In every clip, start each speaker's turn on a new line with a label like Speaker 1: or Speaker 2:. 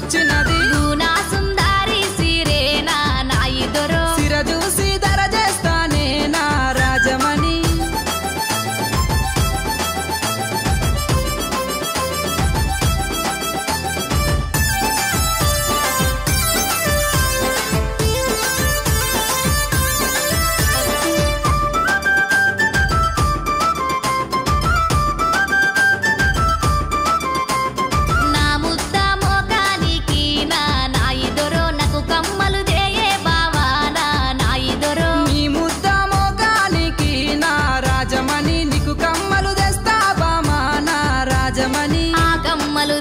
Speaker 1: వచ్చినది
Speaker 2: గునా సుందరి సిరేనా నాయి దొరో
Speaker 1: సిర చూసి ధర చేస్తానే నా రాజమణి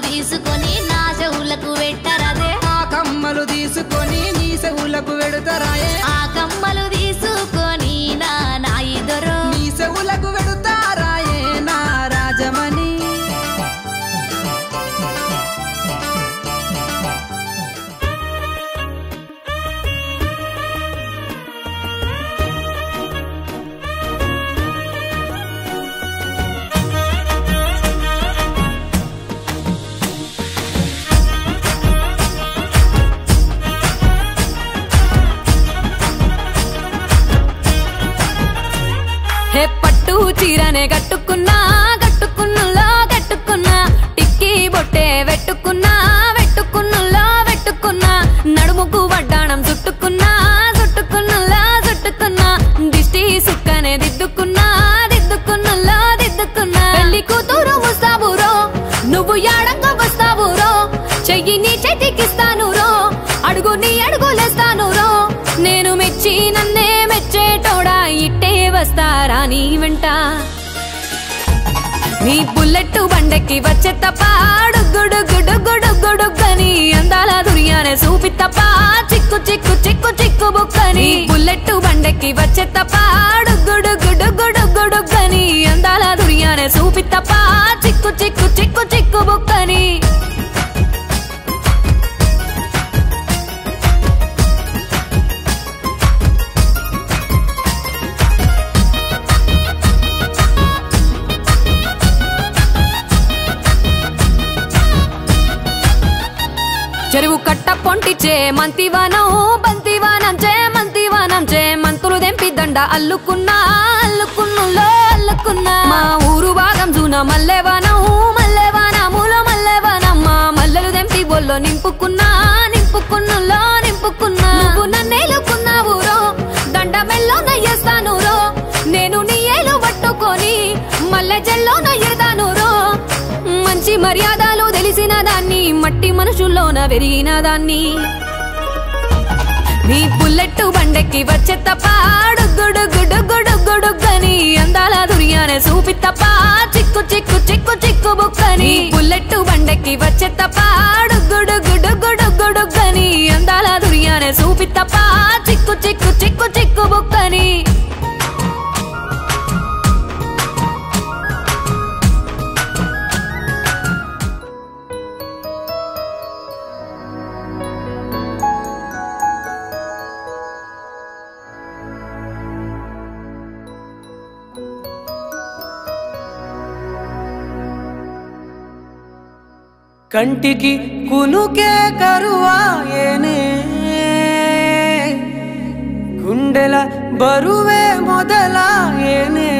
Speaker 2: తీసుకొని నా చెవులకు పెట్టరాదే
Speaker 1: ఆ కమ్మలు తీసుకొని నీ చెవులకు వెడతారాయే
Speaker 2: ఆ కమ్మలు తీసుకొని నా నాయి దొరో
Speaker 1: నీ చెవులకు వెడతారాయే నా రాజమణి
Speaker 2: హే పట్టు చీరనే కట్టుకున్నా కట్టుకున్నులో కట్టుకున్నా టిక్కీ బొట్టే వెట్టుకున్నా వెట్టుకున్నులో వెట్టుకున్నా నడుముకు వడ్డాణం చుట్టుకున్నా చుట్టుకున్నులో చుట్టుకున్నా దిష్టి సుక్కనే దిద్దుకున్నా దిద్దుకున్నులో దిద్దుకున్నా పెళ్లి కూతురు వస్తావురో నువ్వు యాడంగా వస్తావురో చెయ్యి నీ చేతికిస్తాను రో అడుగు నీ అడుగులేస్తాను రో నేను మెచ్చి నన్నే మెచ్చేటోడా ఇట్టే వస్తారా నీ వెంట నీ బుల్లెట్ బండెక్కి వచ్చే తప్ప గుడుగుడుగుడుగుడుగుడుగని అందాల దుర్యానే చూపి తప్ప చిక్కు చిక్కు చిక్కు చిక్కు బుక్కని బుల్లెట్ బండెక్కి వచ్చే తప్ప గుడుగుడుగుడుగుడుగని అందాల దుర్యానే చూపి తప్ప చిక్కు చిక్కు చిక్కు చిక్కు బుక్కని చెరువు కట్ట పొంటిచే మంతివానం బంతివానం చే మంతివానం చే మంతులు దెంపి దండ అల్లుకున్నా అల్లుకున్నులో అల్లుకున్నా మా ఊరు భాగం జూన మల్లెవానం మల్లెవానములో మల్లెవానం మా మల్లెలు దెంపి బొల్లో నింపుకున్నా నింపుకున్నులో నింపుకున్నా నువ్వు నన్నేలుకున్నావు రో దండ మెల్లో నయ్యేస్తాను రో నేను నీ ఏలు పట్టుకొని మల్లె జల్లో నయ్యేదాను రో మంచి మర్యాదలు తెలిసిన దాన్ని మట్టి మనుషుల్లోన పెరిగిన దాన్ని నీ బుల్లెట్ బండెక్కి వచ్చే తప్ప గుడుగుడుగుడుగుడుగని అందాల దుర్యానే చూపి తప్ప చిక్కు చిక్కు చిక్కు చిక్కు బుక్కని బుల్లెట్ బండెక్కి వచ్చే తప్ప గుడుగుడుగుడుగుడుగని అందాల దుర్యానే చూపి తప్ప చిక్కు చిక్కు చిక్కు చిక్కు బుక్కని
Speaker 1: కంటికి కునుకే కరువాయేనే గుండెల బరువే మొదలాయేనే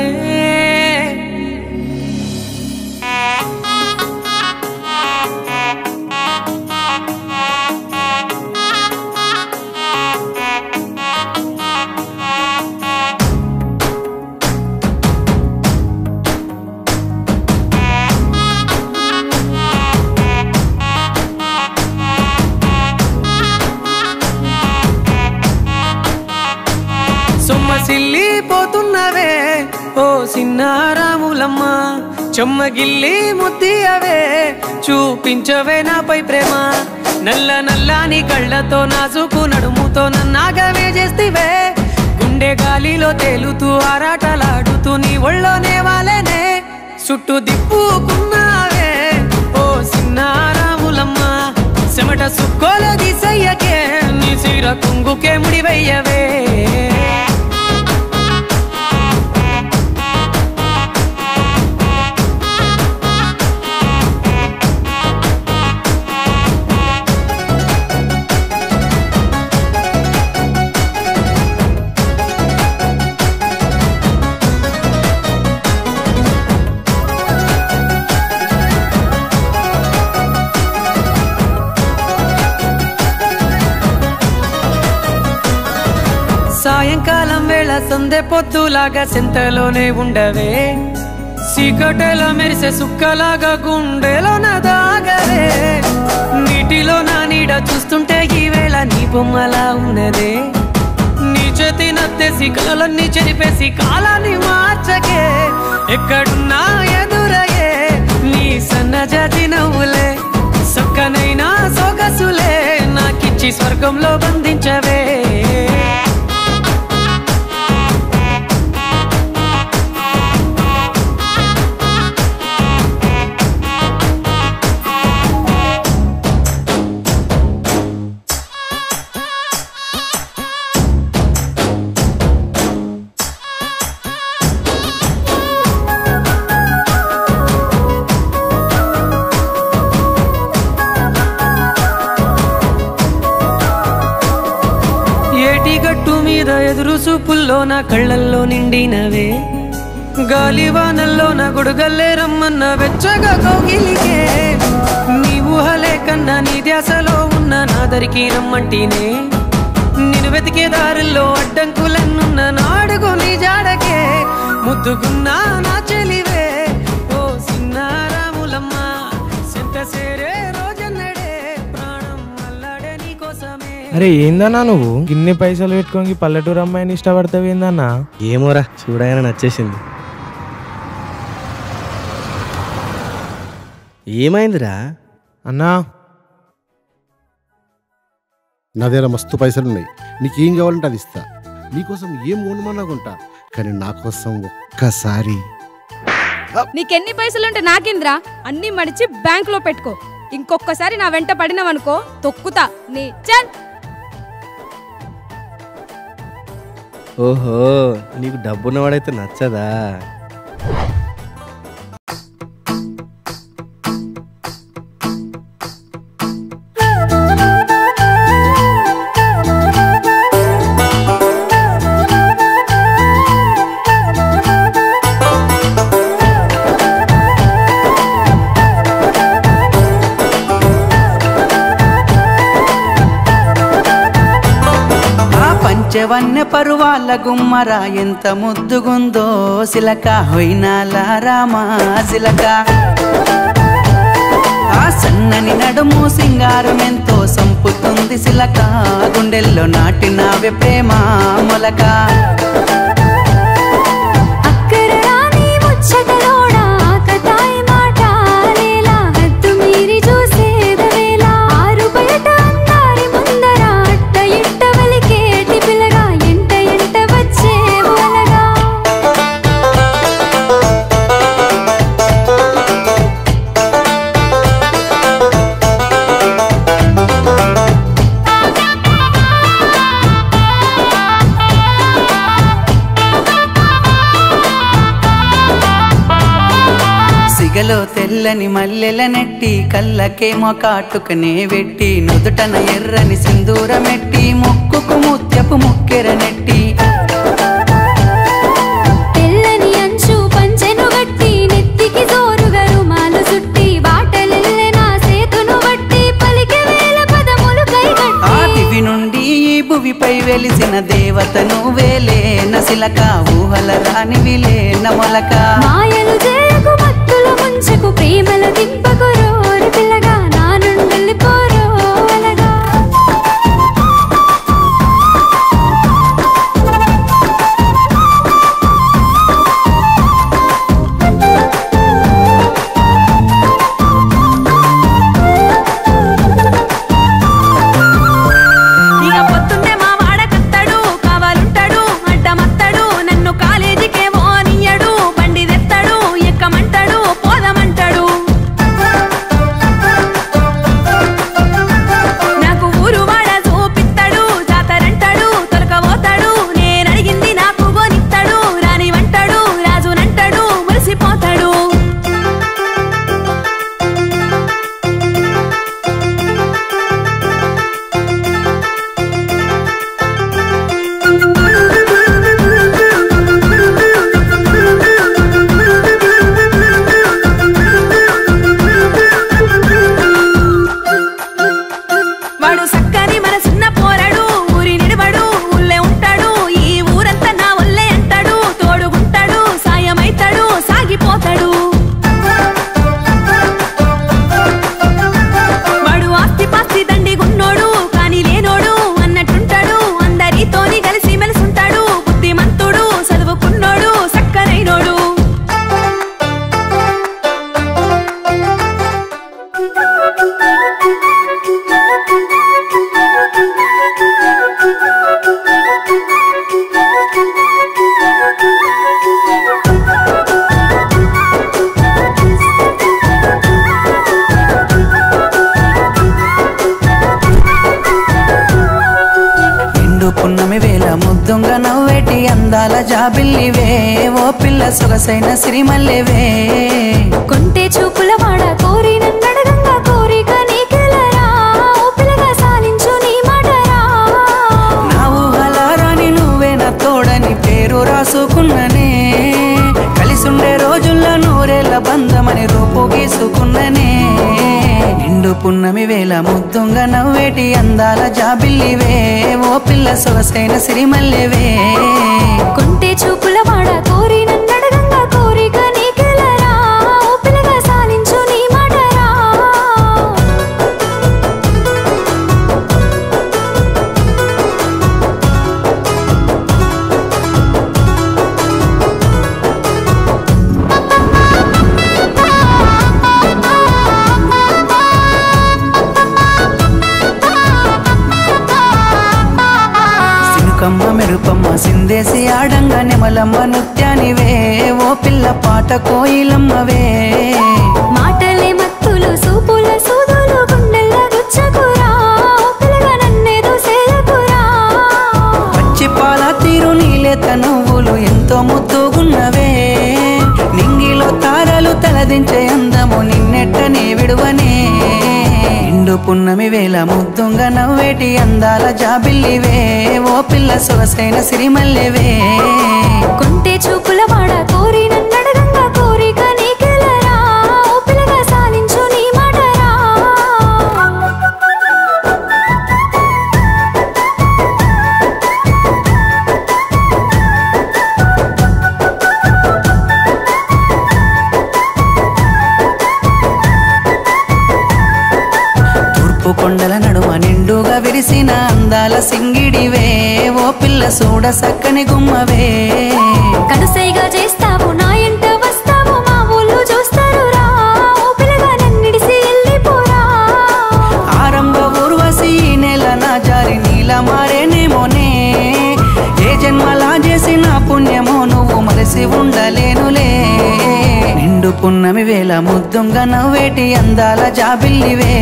Speaker 1: సొమ్మసిల్లిపోతున్నవే ఓ సిన్నారాములమ్మ చెమ్మగిల్లి ముద్దియవే చూపించవే నాపై ప్రేమ నల్ల నల్లాని కళ్ళతో నాసుకు నడుముతో నన్నాగవే చేస్తివే గుండె గాలిలో తేలుతూ ఆరాటలాడుతూ నీ ఒళ్ళోనే వాలేనే చుట్టూ దిప్పుకున్నావే ఓ సిన్నారాములమ్మ చెమట సుక్కోల దిశయ్యకే నీ సిర కుంగుకే ముడివయ్యవే సాయంకాలం వేళ సందె పొద్దులాగా సింతలోనే ఉండవే సీకటెల మెరిసే సుక్కలాగా గుండెలోన దాగవే నీటిలో నా నీడ చూస్తుంటే ఈ వేళ నీ బొమ్మలా ఉన్నదే నీ చేతి నత్తేసి కలలన్నీ చెరిపేసి కాలాన్ని మార్చకే ఎక్కడున్నా ఎదురయ్యే నీ సన్నజాతి నవ్వులే సక్కనైనా సొగసులే నాకిచ్చి స్వర్గంలో బంధించవే గట్టు మీద ఎదురు చూపుల్లో నా కళ్ళల్లో నిండినవే గాలివానల్లో నా గొడుగల్లే రమ్మన్న వెచ్చగా కౌగిలికే నీ ఊహలే కన్నా నీ ధ్యాసలో ఉన్న నాదరికి రమ్మంటేనే నేను వెతికే దారుల్లో అడ్డంకులన్నున్న నాడుగు నీ జాడకే ముద్దుకున్నా నా చెలివే ఓ సిన్నారాములమ్మ సెంత సేరే రోజన్నడే ప్రాణం అల్లాడే నీ కోసమే.
Speaker 3: అరే ఏందన్నా నువ్వు ఇన్ని పైసలు పెట్టుకోని పల్లెటూరు అమ్మాయిని ఇష్టపడతావు ఏందన్నా?
Speaker 4: ఏమోరా చూడగానే నచ్చేసింది. ఏమైందిరా
Speaker 3: అన్నా?
Speaker 5: నా దగ్గర మస్తు పైసలున్నాయి, నీకేం కావాలంటే అది ఇస్తా. నీకోసం ఏం కొనమన్నా కొంటా, కానీ నా కోసం ఒక్కసారి.
Speaker 6: నీకెన్ని పైసలుంటే నాకేంద్రా, అన్ని మడిచి బ్యాంకులో పెట్టుకో. ఇంకొకసారి నా వెంట పడినావనుకో తొక్కుతా నీ చల్.
Speaker 4: ఓహో నీకు డబ్బున్నవాడైతే నచ్చదా?
Speaker 1: పంచవన్య పరువాల గుమ్మరా ఎంత ముద్దుగుందో సిలక హొయినాల రామా సిలక ఆ సన్నని నడుము సింగారం ఎంతో సంపుతుంది సిలక గుండెల్లో నాటినావే ప్రేమ మొలక. సిగలో తెల్లని మల్లెల నెట్టి కళ్ళకేమో కాటుకనే వెట్టి నుదుటన ఎర్రని సింధూరమెట్టి ముక్కుకు ముత్యపు ముక్కెర నెట్టి
Speaker 2: తెల్లని అంచు పంచెను గట్టి నెత్తికి జోరుగా రుమాలు సుట్టి బాటలెల్లె నా సేతును బట్టి పలికే వేల పదములు కైగట్టి
Speaker 1: ఆ దివి నుండి ఈ భువిపై వెలిసిన దేవత నువ్వేలే నసిలక ఊహల రానివిలే నమొలక.
Speaker 2: మాయలు చేయకు మత్తుల ముంచకు ప్రేమల దింపకు రోరి పిల్లగా నా నుండెళ్ళిపోరో అలగా.
Speaker 6: ఇక పొద్దున్నే మా వాడకత్తాడు కావాలుంటాడు అడ్డమత్తాడు నన్ను కాలేజీకేమో నియ్యడు బండి తెత్తాడు ఎక్కమంటాడు పోదమంటాడు.
Speaker 1: అందాల జాబిల్లివే ఓ పిల్ల సొగసైన సిరిమల్లెవే
Speaker 2: కొంటే చూపుల వాడ కోరి నన్నడగంగా కోరిక నీకెలరా ఓ పిల్లగా సాలించు నీ మాటరా
Speaker 1: నా ఊహల రాని నువ్వే నా తోడని పేరు రాసుకున్ననే కలిసుండే రోజుల్లో నూరేళ్ల బంధమని రూపు గీసుకున్ననే నిండు పున్నమి వేళ ముద్దుంగా నవ్వేటి అందాల జాబిల్లివే ఓ పిల్ల సొగసైన సిరిమల్లెవే
Speaker 2: కొంటే చూపుల వాడ కోరి నన్నడగంగా కోరిక నీకెలరా ఓ పిల్లగా సాలించు నీ మాటరా
Speaker 1: సినుకమ్మ మెరుపమ్మ సిందేసి ఆడంగా నెమలమ్మ నృత్యానివే ఓ పిల్ల పాట కోయిలమ్మవే
Speaker 2: మాటలే మత్తులు సూపుల సూదులు గుండెల్ల గుచ్చకురా ఓ పిల్లగా నన్నేదో సేలకురా
Speaker 1: పచ్చి పాల తీరు నీలేత నువ్వులు ఎంతో ముద్దుగున్నవే నింగిలో తారలు తలదించే అందము నిన్నెట్టనే విడువనే నిండు పున్నమి వేళ ముద్దుంగా నవ్వేటి అందాల జాబిల్లివే ఓ పిల్ల సొగసైన సిరిమల్లెవే
Speaker 2: కొంటే చూపుల వాడ కోరి నన్నడగంగా కోరిక నీకెలరా ఓ పిల్లగా సాలించు నీ మాటరా
Speaker 1: తూర్పు కొండల నడుమ నిండుగా విరిసిన అందాల సింగిడివే ఓ పిల్ల సూడ సక్కని గుమ్మవే
Speaker 2: కనుసైగా చేస్తావు నా ఎంట వస్తావు మా ఊళ్ళు చూస్తారు రా ఓ పిల్లగా నన్నిడిసి వెళ్ళిపోరా
Speaker 1: ఆరంభ ఊర్వశి ఈ నెల నా జారి నీల మారేనేమోనే ఏ జన్మలా చేసిన పుణ్యమో నువ్వు మరసి ఉండలేనులే నిండు పున్నమి వేళ ముద్దుంగా నవ్వేటి అందాల జాబిల్లివే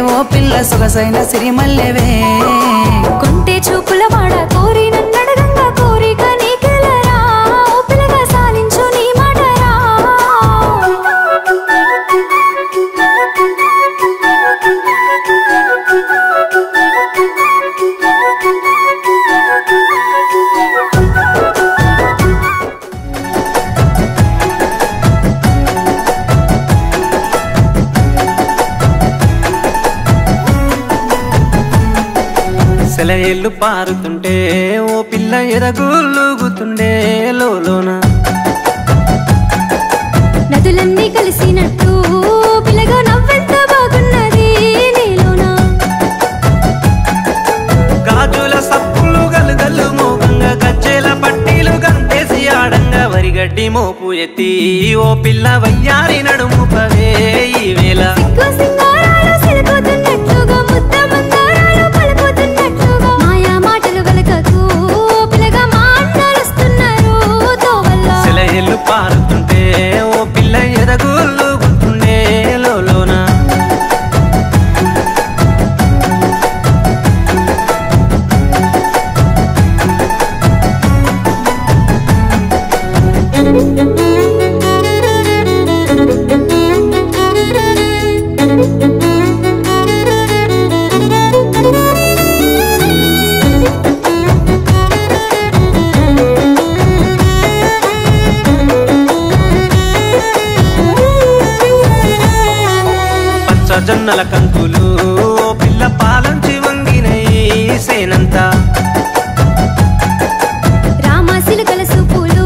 Speaker 1: ఓ పిల్ల సొగసైన సిరిమల్లెవే
Speaker 2: కొంటే చూపుల వాడ కోరి నన్నడగంగా కోరిక నీకెలరా ఓ పిల్లగా సాలించు నీ మాటరా
Speaker 7: సెలయేళ్ళు పారుతుంటే ఓ పిల్ల ఎరగులుగుతుండే లోన
Speaker 2: నదులన్నీ కలిసినట్టు పిల్లగా నవ్వెంత బాగున్నది నీలోనా
Speaker 7: గాజుల సప్పులు గలుగల్లు మోగంగా గజ్జెల పట్టీలు గంతేసి ఆడంగా వరిగడ్డి మోపు ఎత్తి ఓ పిల్ల వయ్యారి నడుము పవే ఈ వేళ
Speaker 2: సిగ్గు సింగారాలు సిలుకుతున్నట్లుగా ముద్ద మందారాలు పలుకుతున్నట్లుగా మాయా మాటలు వెలకకు పిల్లగా మా అన్నలు వస్తున్నారు తోవల్ల
Speaker 7: సెలయేళ్ళు పారుతుంటే ఓ పిల్ల ఎరగులుగుతుండే లోన జొన్నల కంకులు ఓ పిల్ల పాలంచి వంగినై సేనంతా
Speaker 2: రామాసిలుకల సూపులు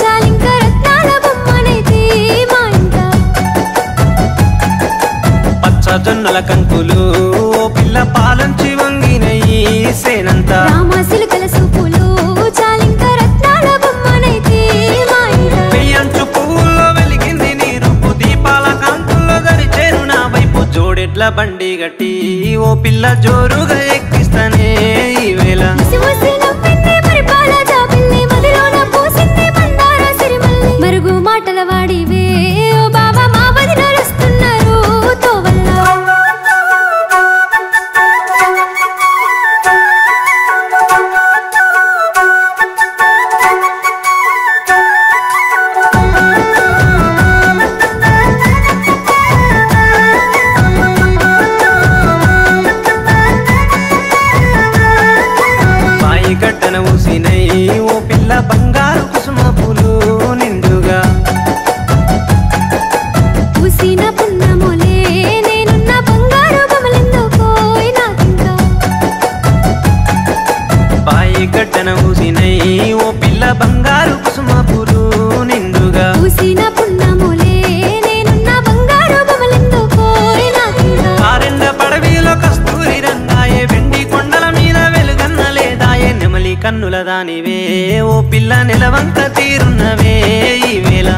Speaker 2: చాలింక రత్నాల బొమ్మనైతే మా ఇంట
Speaker 7: పచ్చ జొన్నల కంకులు ఓ పిల్ల పాలంచి వంగినై సేనంతా
Speaker 2: రామాసిలుకల సూపులు చాలింక రత్నాల బొమ్మనైతే మా ఇంట
Speaker 7: పెయ్యంచు పువ్వుల్లో వెలిగింది నీ రూపు దీపాల కాంతుల్లో దరిచేరు నా వైపు జోడెడ్ల బండి గట్టి ఓ పిల్ల జోరుగా ఎక్కిస్తానే ఈ వేళ
Speaker 2: ముసిముసి నవ్వింది పరిపాల జాబిల్లి మదిలోన పూసింది మందార సిరిమల్లి మరుగు మాటల వాడివే ఓ బాబా మా వదినలు వస్తున్నారు తోవల్ల
Speaker 7: నల్లదానివే ఓ పిల్ల నెలవంక తీరున్నవే ఈ వేళ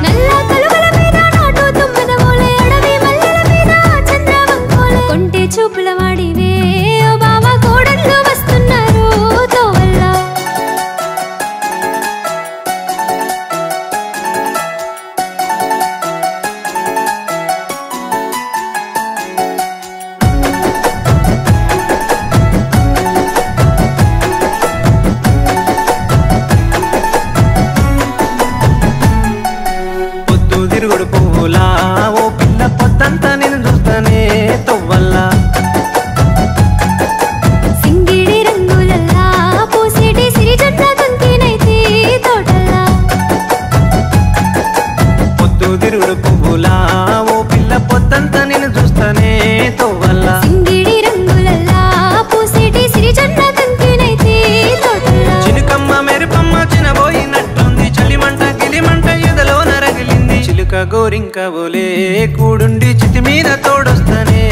Speaker 2: కొంటే చూపుల వాడివే ఓ బావా కోడళ్ళు వస్తున్నారు తోవల్ల
Speaker 7: పొద్దు తిరుగుడు పువ్వులా ఓ పిల్ల పొద్దంతా నేను చూస్తానే తొవ్వల్లా
Speaker 2: సింగిడి రంగులల్లా పూసేటి సిరిజట్ల కుంకినైతే తోటల్లా
Speaker 7: పొద్దు తిరుగుడు పువ్వులా ఓ పిల్ల పొద్దంతా నేను చూస్తానే తొవ్వల్లా
Speaker 2: సింగిడి రంగులల్లా పూసేటి సిరిజట్ల కుంకినైతే తోటల్లా
Speaker 7: చినుకమ్మ మెరుపమ్మ చినబోయినట్లుంది చలిమంట గిలిమంట ఎదలో నరగిలింది చిలుక గోరింక ఓలే కూడుండి చితి మీద తోడొస్తానే